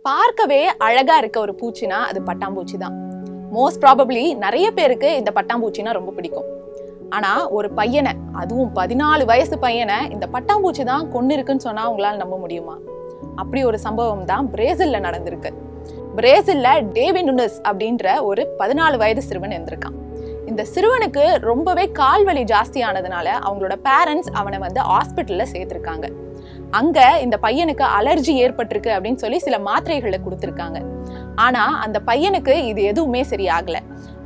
பார்க்கவே அழகா இருக்க ஒரு பூச்சினா அது பட்டாம்பூச்சி தான். மோஸ்ட் ப்ராபப்ளி நிறைய பேருக்கு இந்த பட்டாம்பூச்சினா ரொம்ப பிடிக்கும். ஆனா ஒரு பையனை, அதுவும் 14 வயசு பையனை இந்த பட்டாம்பூச்சி தான் கொண்டு இருக்குன்னு சொன்னா உங்களால நம்ப முடியுமா? அப்படி ஒரு சம்பவம் தான் பிரேசில்ல நடந்திருக்கு. பிரேசில்ல டேவிட் நுனஸ் அப்படின்ற ஒரு 14 வயது சிறுவன் இருந்திருக்கான். இந்த சிறுவனுக்கு ரொம்பவே கால்வலி ஜாஸ்தியானதுனால அவங்களோட பேரண்ட்ஸ் அவனை ஹாஸ்பிட்டல்ல சேர்த்திருக்காங்க. அங்க இந்த பையனுக்கு அலர்ஜி ஏற்பட்டிருக்கு அப்படின்னு சொல்லி சில மாத்திரைகளை கொடுத்திருக்காங்க. ஆனா அந்த பையனுக்கு இது எதுவுமே சரியாகல.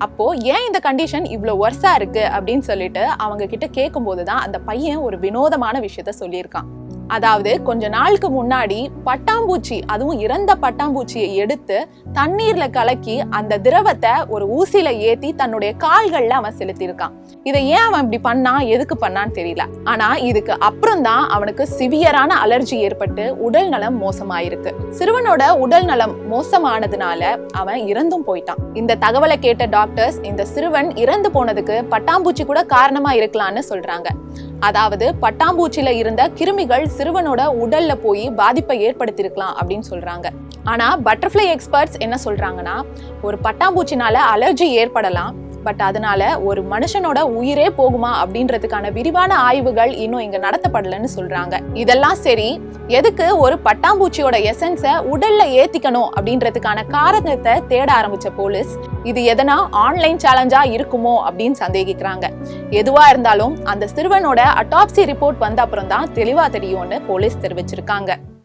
அப்போ ஏன் இந்த கண்டிஷன் இவ்வளவு வர்ஸா இருக்கு அப்படின்னு சொல்லிட்டு அவங்க கிட்ட கேட்கும் போதுதான் அந்த பையன் ஒரு வினோதமான விஷயத்த சொல்லியிருக்கான். அதாவது கொஞ்ச நாளுக்கு முன்னாடி பட்டாம்பூச்சி, அதுவும் இறந்த பட்டாம்பூச்சியை எடுத்து தண்ணீர்ல கலக்கி அந்த திரவத்தை ஒரு ஊசியில ஏத்தி தன்னுடைய கால்கள்ல அவன் செலுத்தியிருக்கான். இதை ஏன் அவன் இப்படி பண்ணான், எதுக்கு பண்ணான்னு தெரியல. ஆனா இதுக்கு அப்புறம் தான் அவனுக்கு சிவியரான அலர்ஜி ஏற்பட்டு உடல் நலம் மோசமாயிருக்கு. சிறுவனோட உடல் நலம் மோசமானதுனால அவன் இறந்தும் போயிட்டான். இந்த தகவலை கேட்ட டாக்டர்ஸ் இந்த சிறுவன் இறந்து போனதுக்கு பட்டாம்பூச்சி கூட காரணமா இருக்கலாம்னு சொல்றாங்க. அதாவது பட்டாம்பூச்சியில இருந்த கிருமிகள் சிறுவனோட உடல்ல போய் பாதிப்பை ஏற்படுத்தியிருக்கலாம் அப்படின்னு சொல்றாங்க. ஆனா பட்டர்ஃப்ளை எக்ஸ்பர்ட்ஸ் என்ன சொல்றாங்கன்னா, ஒரு பட்டாம்பூச்சினால அலர்ஜி ஏற்படலாம், பட் அதனால ஒரு மனுஷனோட உயிரே போகுமா அப்படின்றதுக்கான விரிவான ஆய்வுகள் இன்னும் இங்க நடத்தப்படலன்னு சொல்றாங்க. இதெல்லாம் சரி, எதுக்கு ஒரு பட்டாம்பூச்சியோட எசன்ஸை உடல்ல ஏத்திக்கணும் அப்படின்றதுக்கான காரணத்தை தேட ஆரம்பிச்ச போலீஸ் இது எதனா ஆன்லைன் சேலஞ்சா இருக்குமோ அப்படின்னு சந்தேகிக்கிறாங்க. எதுவா இருந்தாலும் அந்த சிறுவனோட அட்டாப்சி ரிப்போர்ட் வந்த அப்புறம் தான் தெளிவா தெரியும்னு போலீஸ் தெரிவிச்சிருக்காங்க.